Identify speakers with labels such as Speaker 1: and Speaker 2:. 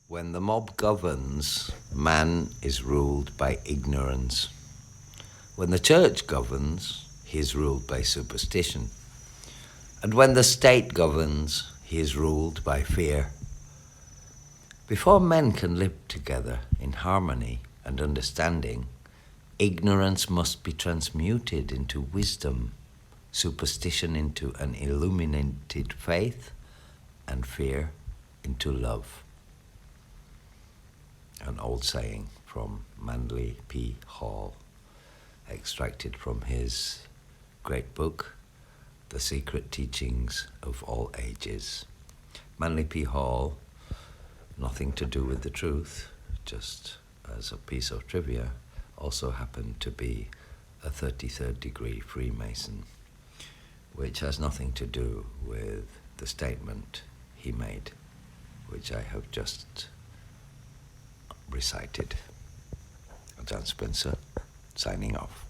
Speaker 1: When the mob governs, man is ruled by ignorance. When the church governs, he is ruled by superstition. And when the state governs, he is ruled by fear. Before men can live together in harmony and understanding, ignorance must be transmuted into wisdom, superstition into an illuminated faith, and fear into love. An old saying from Manly P. Hall, extracted from his great book, The Secret Teachings of All Ages. Manly P. Hall, nothing to do with the truth, just as a piece of trivia, also happened to be a 33rd degree Freemason, which has nothing to do with the statement he made, which I have just recited. John Spencer, signing off.